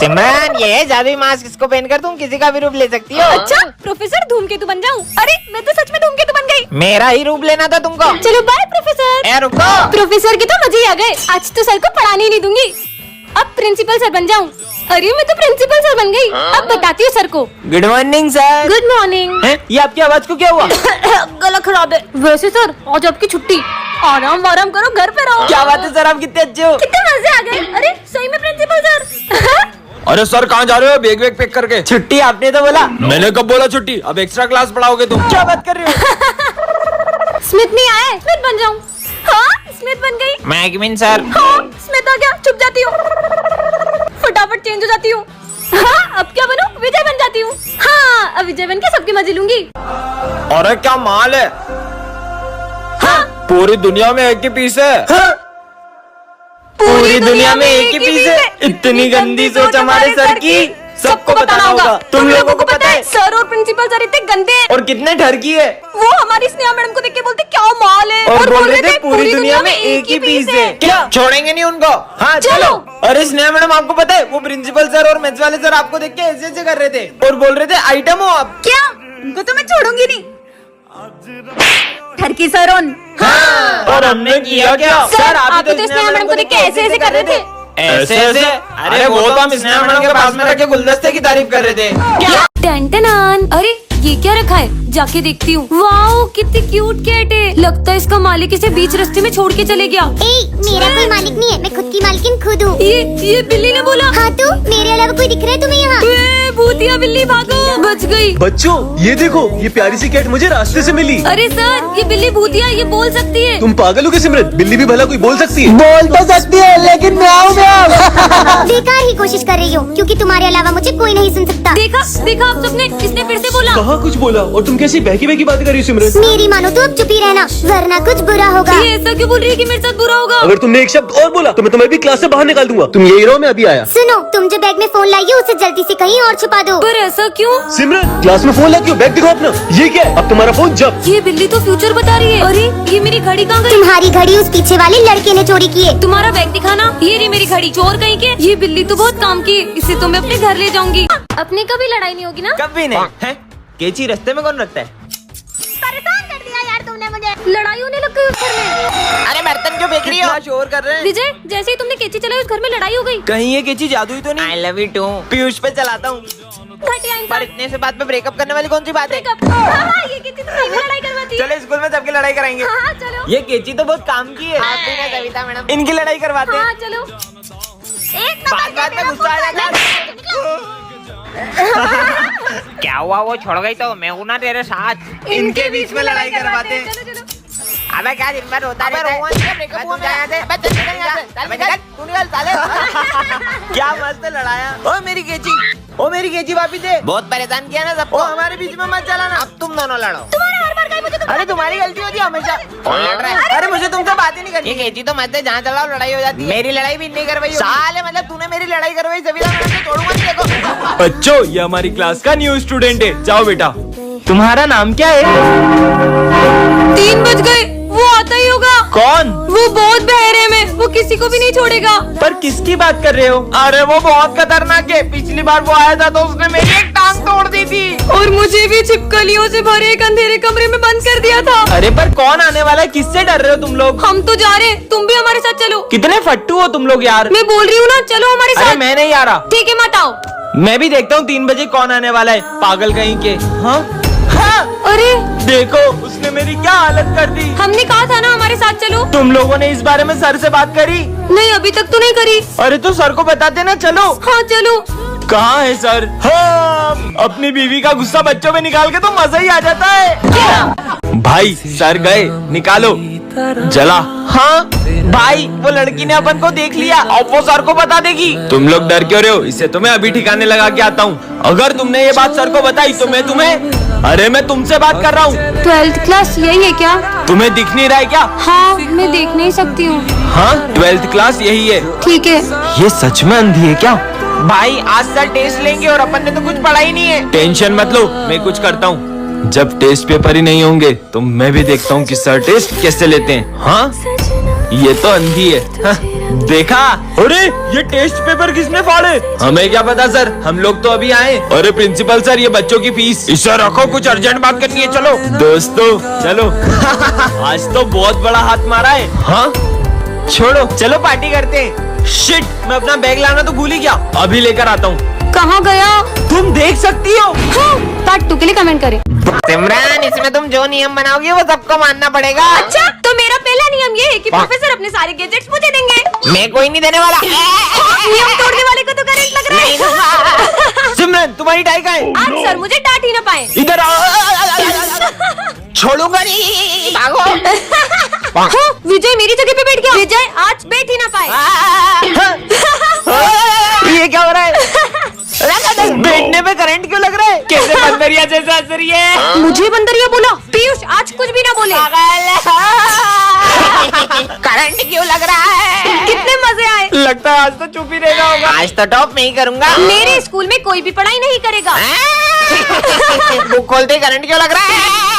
सिमरन, ये है जादुई मास्क, इसको पहनकर तुम किसी का भी रूप ले सकती हो। अच्छा, प्रोफेसर धूमकेतु बन जाऊं? अरे मैं तो सच में धूमकेतु बन गई। मेरा ही रूप लेना था तुमको। चलो बाय प्रोफेसर। ए रुको। प्रोफेसर के तो मजे ही आ गए। आज तो सर को पढ़ाने ही नहीं दूंगी। अब प्रिंसिपल सर बन जाऊं। अरे मैं तो प्रिंसिपल सर बन गई। अब बताती हूँ सर को। Good morning sir. Good morning. ये आपकी आवाज को क्या हुआ? गला खराब है। वैसे सर आज आपकी छुट्टी, आराम आराम करो, घर पे रहो। क्या बात है सर, आप कितने अच्छे हो। कितने मजे आ गए। अरे सही में प्रिंसिपल सर। अरे सर कहाँ जा रहे हो? बैग वैग पैक करके। छुट्टी आपने तो बोला। मैंने कब बोला छुट्टी? अब एक्स्ट्रा क्लास पढ़ाओगे तुम? क्या बात कर रहे हो? स्मिथ नहीं आए, स्मिथ बन जाऊं। हाँ स्मिथ बन गई। मैगविन सर। हाँ स्मिथ आ गया, चुप जाती हूँ, फटाफट चेंज हो जाती हूँ। हाँ अब क्या बनूं? विजय बन जाती हूँ। हाँ अब विजय बन के सबके मजे लूंगी। अरे क्या माल है। हाँ पूरी दुनिया में एक ही पीस है। पूरी दुनिया में एक ही पीस है। इतनी गंदी सोच हमारे सर की। सबको बताना होगा। तुम लोगों को पता है? सर और प्रिंसिपल सर इतने गंदे हैं। और कितने ठरकी है। वो हमारी स्नेहा मैडम को देख के बोलते क्या माल है, और बोल रहे थे पूरी दुनिया में एक ही पीस है। क्या छोड़ेंगे नहीं उनको? हाँ चलो। अरे स्नेहा मैडम, आपको पता है वो प्रिंसिपल सर और मैथ्स वाले सर आपको देख के ऐसे ऐसे कर रहे थे और बोल रहे थे आइटम हो आप। क्या? उनको तो मैं छोड़ूंगी नहीं। ठरकी सर ऑन। हाँ। और हमने किया क्या? सर आप तो स्नेहा मैडम को देख के ऐसे ऐसे कर रहे थे। ऐसे ऐसे? अरे वो तो हम स्नेहा मैडम के पास में रख के गुलदस्ते की तारीफ कर रहे थे। क्या? टन अरे ये क्या रखा है? जाके देखती हूँ। वाओ कितनी क्यूट कैट है। लगता है इसका मालिक इसे बीच रास्ते में छोड़ के चले गया। मेरा कोई मालिक नहीं है, मैं खुद की मालकिन खुद हूँ। ये बिल्ली ने बोला। हाँ तो मेरे अलावा कोई दिख रहा है तुम्हें यहाँ? भूतिया बिल्ली भागो, बच गई। बच्चों ये देखो, ये प्यारी सी कैट मुझे रास्ते से मिली। अरे सर ये बिल्ली भूतिया, ये बोल सकती है। तुम पागल हो क्या सिमरन? बिल्ली भी भला कोई बोल सकती है? बोल तो सकती है लेकिन म्याऊं म्याऊं। बेकार ही कोशिश कर रही हूँ, क्योंकि तुम्हारे अलावा मुझे कोई नहीं सुन सकता। देखा देखा आप सबने, इसने फिर से बोला। कहाँ कुछ बोला? और तुम कैसी बहकी बहकी बात कर रही हो सिमरन? मेरी मानो तो अब चुप ही रहना, वरना कुछ बुरा होगा। ये ऐसा क्यों बोल रही है कि मेरे साथ बुरा होगा? अगर तुमने एक शब्द और बोला तो मैं तुम्हें भी क्लास से बाहर निकाल दूंगा। तुम यही रहो, मैं अभी आया। सुनो, तुम जो बैग में फोन लाई हो उसे जल्दी से कहीं और छुपा दो। पर ऐसा क्यों? सिमरन क्लास में फोन ला क्यों? बैग दिखाओ अपना। ये क्या है? अब तुम्हारा फोन जब। ये बिल्ली तो फ्यूचर बता रही है। अरे ये मेरी घड़ी कहाँ गई? तुम्हारी घड़ी उस पीछे वाले लड़के ने चोरी की है। तुम्हारा बैग दिखाना। ये रही मेरी घड़ी। चोर कहीं के। ये बिल्ली तो बहुत काम की है, इसे तो मैं अपने घर ले जाऊंगी। अपने कभी लड़ाई नहीं होगी ना? कभी नहीं है। केची रास्ते में कौन रखता है? परेशान कर दिया यार तुमने मुझे। लड़ाई होने लग गई उस घर में। अरे बर्तन क्यों फेंक रही हो? शोर कर रहे हैं। विजय जैसे ही तुमने केची चलाई उस घर में लड़ाई हो गई। कहीं ये केची जादुई तो नहीं? I love you too. Piyush पे चलाता हूँ। घटिया इंसान। पर इतने से बात पे ब्रेकअप करने वाली कौन सी बात है? हाँ, ये केची तो सही में लड़ाई करवाती है। चलो स्कूल में सबकी लड़ाई कराएंगे। हाँ चलो। ये केची तो बहुत काम की है। आप भी ना सविता मैडम, इनकी लड़ाई करवाते हैं। हाँ चलो। एक बात में गुस्सा आ जाता है। क्या हुआ? वो छोड़ गई तो मैं हूं ना तेरे साथ। इनके बीच में लड़ाई करवाते हैं। चलो चलो। अबे क्या दिन भर होता रहता है। क्या मस्त लड़ाया। ओ मेरी केची, ओ मेरी केची वापी दे। बहुत परेशान किया ना सबको। हमारे बीच में मत चलाना। अब तुम दोनों लड़ो। तुम्हारा हर बार का मुझे तो अरे तुम्हारी गलती होती है हमेशा। कौन लड़ रहा है? अरे मुझे तुमसे बात ही नहीं करनी। ये केची तो मत है, जहाँ चलाओ लड़ाई हो जाती है। मेरी लड़ाई भी नहीं करवाई साले, मतलब तूने मेरी लड़ाई करवाई। सविता मैडम से छोड़ूंगा नहीं। देखो बच्चों ये हमारी क्लास का न्यू स्टूडेंट है। जाओ बेटा। तुम्हारा नाम क्या है? 3 बज गए, वो आता ही होगा। कौन? वो बहुत बहरे में, वो किसी को भी नहीं छोड़ेगा। पर किसकी बात कर रहे हो? अरे वो बहुत खतरनाक है। पिछली बार वो आया था तो उसने मेरी एक टांग तोड़ दी थी। और मुझे भी छिपकलियों से भरे एक अंधेरे कमरे में बंद कर दिया था। अरे पर कौन आने वाला है? किससे डर रहे हो तुम लोग? हम तो जा रहे हैं, तुम भी हमारे साथ चलो। कितने फट्टू हो तुम लोग यार। मैं बोल रही हूँ ना, चलो हमारे अरे साथ। मैं नहीं आ रहा। ठीक है मत आओ। मैं भी देखता हूँ 3 बजे कौन आने वाला है। पागल कहीं के। हाँ अरे देखो उसने मेरी क्या हालत कर दी। हमने कहा था ना हमारे साथ चलो। तुम लोगों ने इस बारे में सर से बात करी? नहीं अभी तक तो नहीं करी। अरे तो सर को बताते ना। चलो। हाँ चलो। कहाँ है सर? हाँ अपनी बीवी का गुस्सा बच्चों में निकाल के तो मजा ही आ जाता है। क्या? भाई सर गए, निकालो। जला। हाँ भाई वो लड़की ने अपन को देख लिया, अब वो सर को बता देगी। तुम लोग डर क्यों रहे हो? इसे तो मैं अभी ठिकाने लगा के आता हूँ। अगर तुमने ये बात सर को बताई तो मैं तुम्हें, अरे मैं तुमसे बात कर रहा हूँ। 12th क्लास यही है क्या? तुम्हें दिख नहीं रहा है क्या? हाँ मैं देख नहीं सकती हूँ। हाँ 12th क्लास यही है। ठीक है। ये सच में अंधी है क्या? भाई आज सर टेस्ट लेंगे और अपन ने तो कुछ पढ़ा ही नहीं है। टेंशन मत लो, मैं कुछ करता हूँ। जब टेस्ट पेपर ही नहीं होंगे तो मैं भी देखता हूँ कि सर टेस्ट कैसे लेते हैं। हाँ ये तो अंधी है। हाँ, देखा? अरे ये टेस्ट पेपर किसने फाड़े? हमें क्या पता सर, हम लोग तो अभी आए। अरे प्रिंसिपल सर, ये बच्चों की फीस। इसे रखो, कुछ अर्जेंट बात करनी है। चलो दोस्तों चलो। आज तो बहुत बड़ा हाथ मारा है। हाँ छोड़ो, चलो पार्टी करते हैं। शिट, मैं अपना बैग लाना तो भूल ही गया। अभी लेकर आता हूँ। कहाँ गया? तुम देख सकती हो। हाँ, पार्ट 2 के लिए कमेंट करें। सिमरन, इसमें तुम जो नियम बनाओगी वो सबको मानना पड़ेगा। अच्छा, तो मेरा पहला नियम ये है कि प्रोफेसर अपने सारे गैजेट्स मुझे देंगे। मैं कोई नहीं देने वाला। नियम तोड़ने वाले को तो करंट लग रहा नहीं है। दूंगा। सिमरन, तुम्हारी टाई कहाँ है? आज सर मुझे डांट ही ना पाए। इधर आओ। छोड़ूंगा नहीं। भागो। हाँ, विजय मेरी जगह पे बैठ गया। विजय आज बैठ ही ना पाए। ये क्या हो रहा है? बैठने में करंट क्यों लग रहा है? कैसे बंदरिया जैसा असर ये है? मुझे बंदरिया बोला? पीयूष आज कुछ भी ना बोले। करंट क्यों लग रहा है? कितने मजे आए। लगता है आज तो चुप ही रहना होगा। आज तो टॉप मैं ही करूंगा। मेरे स्कूल में कोई भी पढ़ाई नहीं करेगा। बुक खोलते करंट क्यों लग रहा है?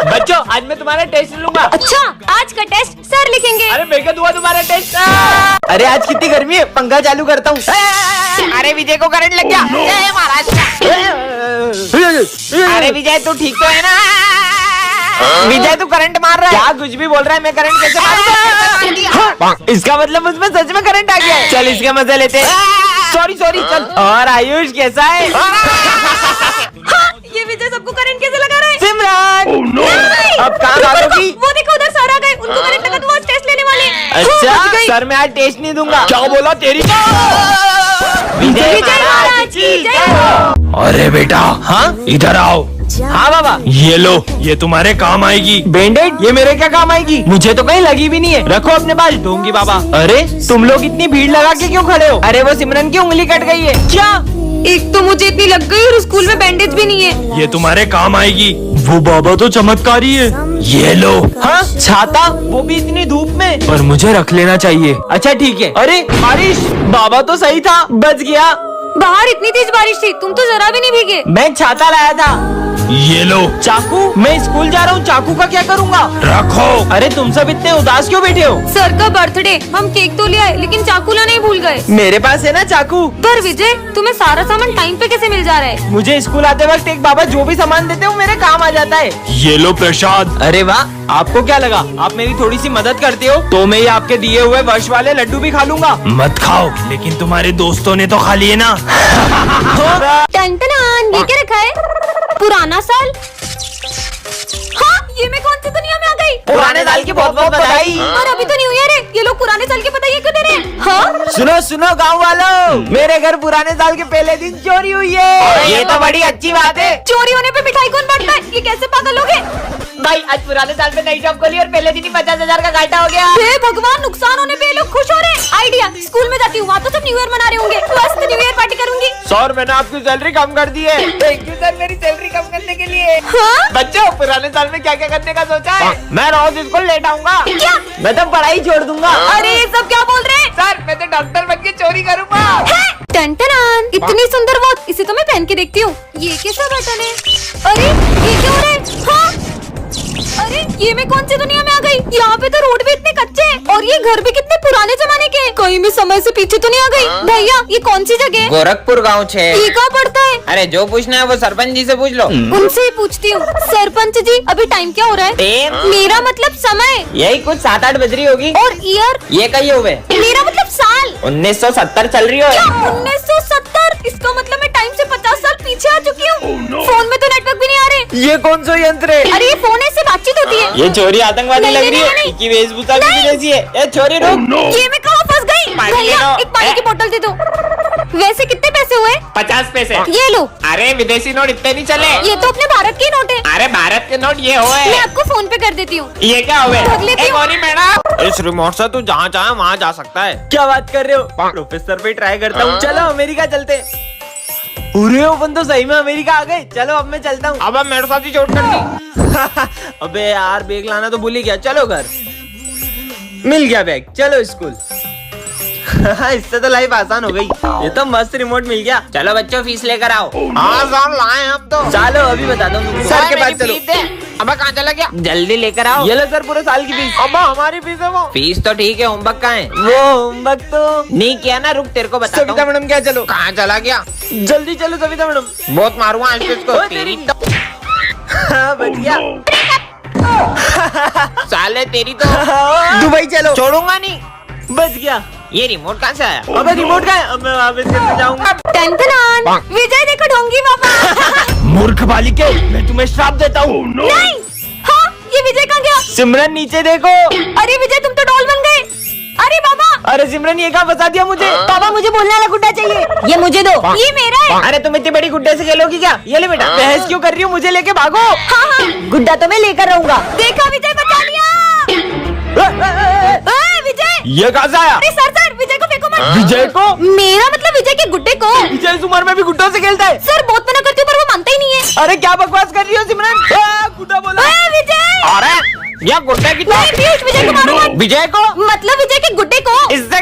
बच्चों, आज मैं तुम्हारा टेस्ट लूंगा। अच्छा, आज का टेस्ट सर लिखेंगे। अरे मैं क्या दूंगा तुम्हारा टेस्ट? अरे आज कितनी गर्मी है, पंखा चालू करता हूँ। अरे विजय को करंट लग गया। जय महाराष्ट्र। अरे विजय तू ठीक तो है ना? विजय तू करंट मार रहा है। क्या कुछ भी बोल रहा है? मैं करंट कैसे मारूंगा? इसका मतलब मुझमें सच में करंट आ गया है। चल इसके मजे लेते हैं। सॉरी चल। और आयुष कैसा है? ये विजय सबको करंट कैसे लगा रहा है? सिमरन नहीं! अब कहाँ भागोगी? वो देखो उधर सर आ गए। उनको करंट लगा तो वो आज टेस्ट लेने वाले हैं। अच्छा, सर मैं आज टेस्ट नहीं दूंगा। क्या बोला तेरी? विजय महाराज की जय। अरे बेटा, हाँ इधर आओ। हाँ बाबा, ये लो, ये तुम्हारे काम आएगी। बैंडेड? ये मेरे क्या काम आएगी? मुझे तो कहीं लगी भी नहीं है। रखो अपने पास, दूंगी बाबा। अरे तुम लोग इतनी भीड़ लगा के क्यों खड़े हो? अरे वो सिमरन की उंगली कट गई है। क्या? एक तो मुझे इतनी लग गई और स्कूल में बैंडेज भी नहीं है। ये तुम्हारे काम आएगी। वो बाबा तो चमत्कारी है। ये लो। हाँ छाता, वो भी इतनी धूप में? पर मुझे रख लेना चाहिए। अच्छा ठीक है। अरे बारिश, बाबा तो सही था, बच गया। बाहर इतनी तेज बारिश थी, तुम तो जरा भी नहीं भीगे। मैं छाता लाया था। ये लो। चाकू? मैं स्कूल जा रहा हूँ, चाकू का क्या करूँगा? रखो। अरे तुम सब इतने उदास क्यों बैठे हो? सर का बर्थडे, हम केक तो ले आए लेकिन चाकू लाना ही भूल गए। मेरे पास है ना चाकू। पर विजय, तुम्हें सारा सामान टाइम पे कैसे मिल जा रहा है? मुझे स्कूल आते वक्त एक बाबा जो भी सामान देते हो मेरे काम आ जाता है। ये लो प्रसाद। अरे वाह, आपको क्या लगा आप मेरी थोड़ी सी मदद करते हो तो मैं ये आपके दिए हुए वर्ष वाले लड्डू भी खा लूंगा? मत खाओ, लेकिन तुम्हारे दोस्तों ने तो खा लिए ना। टन-टनान, ये क्या रखा है? पुराना साल। हाँ, ये मैं कौन सी दुनिया में आ गई? पुराने साल की बहुत बहुत बधाई। और अभी तो न्यू ईयर है, ये लोग पुराने साल के बधाई क्यों दे रहे हैं? हाँ? सुनो गाँव वालों, मेरे घर पुराने साल के पहले दिन चोरी हुई है। ये तो बड़ी अच्छी बात है। चोरी होने पे मिठाई कौन बांटता है? ये कैसे पागल लोग हैं? भाई आज पुराने साल में नई शॉप खोली और पहले दिन ही 50,000 का घाटा हो गया। हे भगवान, नुकसान होने पे ये लोग खुश हो रहे हैं। आइडिया, स्कूल में जाती हूँ, वहाँ तो सब न्यू ईयर मना रहे होंगे। मस्त न्यू ईयर पार्टी करूंगी। सर मैंने आपकी सैलरी कम कर दी है। थैंक यू सर, मेरी सैलरी कम करने के लिए। हाँ? बच्चों, पुराने साल में क्या क्या करने का सोचा है? मैं रोज स्कूल लेट आऊंगा। क्या? मैं तो पढ़ाई छोड़ दूंगा। अरे ये सब क्या बोल रहे हैं? सर मैं तो डॉक्टर बन के चोरी करूंगा। टन-टनान, इतनी सुंदर वॉच, इसे तो मैं पहन के देखती हूँ। ये कैसा बटन है? अरे ये क्या हो रहा है? हाँ? अरे ये मैं कौन सी दुनिया में आ गई? यहाँ पे तो रोड भी इतने कच्चे हैं और ये घर भी कितने पुराने जमाने के हैं। कहीं मैं समय से पीछे तो नहीं आ गई? भैया ये कौन सी जगह है? गोरखपुर गाँव 6। ये कहाँ पड़ता है? अरे जो पूछना है वो सरपंच जी से पूछ लो। उनसे ही पूछती हूँ। सरपंच जी, अभी टाइम क्या हो रहा है? 3। मेरा मतलब समय। यही कुछ 7-8 बज रही होगी। और ईयर? ये कही हुए मेरा मतलब साल। 1970 चल रही हो। क्या 1970? इसका मतलब मैं टाइम से 50 साल पीछे आ चुकी हूँ। फोन में तो नेटवर्क भी नहीं आ रहे। ये कौन सा यंत्र है? अरे ये फोन है, इससे बातचीत होती है। ये चोरी आतंकवादी नहीं, लग रही है। नहीं। इसकी वेशभूषा भी जैसी है। ए छोरी रुक। ये मैं कहाँ फंस गई? पानी ले भैया लो। एक पानी की बोतल दे दो। वैसे कितने पैसे हुए? 50 पैसे। ये लो। अरे विदेशी नोट इतने नहीं चले। ये तो अपने भारत के नोट है। अरे भारत के नोट ये हुए। मैं आपको फोन पे कर देती हूँ। ये क्या हुए? भग लेती हूँ। मैडम, इस रिमोट से तू जहाँ चाहे वहाँ जा सकता है। क्या बात कर रहे हो? प्रोफेसर पे ट्राई करता हूँ। चलो अमेरिका चलते। अरे अपन तो सही में अमेरिका आ गए। चलो अब मैं चलता हूँ। अब मेरे साथ ही चोट कर दी। अबे यार बैग लाना तो भूल ही गया। चलो घर। मिल गया बैग, चलो स्कूल। इससे तो लाइफ आसान हो गई। ये तो मस्त रिमोट मिल गया। चलो बच्चों फीस लेकर आओ। हाँ सर लाए हम तो। चलो अभी बताता हूँ तुमको। सर के पास चलो। अब कहाँ चला गया? जल्दी लेकर आओ। ये लो सर पूरे साल की फीस। अब हमारी फीस है वो। फीस तो ठीक है, होमवर्क कहाँ है? वो होमवर्क तो नहीं किया ना, रुक तेरे को बताता सविता हूँ। मैडम क्या चलो कहाँ चला गया? जल्दी चलो सविता मैडम। बहुत मारूंगा आज तो इसको। तेरी तो हाँ, बच गया। साले तेरी तो दुबई चलो। छोड़ूंगा नहीं। बच गया। ये रिमोट कहाँ से आया? अबे रिमोट का है। अब मैं वापस करने जाऊंगा। टन विजय देखो ढोंगी पापा। मूर्ख बालिके, मैं तुम्हें श्राप देता हूँ। नहीं, हाँ ये विजय कहाँ गया? सिमरन नीचे देखो। अरे विजय तुम तो डॉल बन गए। अरे बाबा, अरे सिमरन ये कहाँ फंसा दिया मुझे? पापा मुझे बोलने वाला गुड्डा चाहिए, ये मुझे दो। ये मेरा है। अरे तुम इतनी बड़ी गुड्डे से खेलोगी क्या? ये ले बेटा। बहस क्यों कर रही हो? मुझे लेके भागो। हाँ हाँ, गुड्डा तो मैं लेकर रहूंगा। देखा विजय बचा लिया। विजय, ये कहाँ से आया? अरे सर विजय को फेंको मत। विजय को? मेरा मतलब विजय के गुड्डे को। विजय इस उम्र में भी गुड्डों से खेलता है? सर बहुत मना करती हूँ पर वो मानता ही नहीं है। अरे क्या बकवास कर रही हो सिमरन? गुड्डा बोला। विजय, अरे ये गुड्डे की नहीं पीयूष, विजय को मारो मत। विजय को मतलब विजय के गुड्डे को। इससे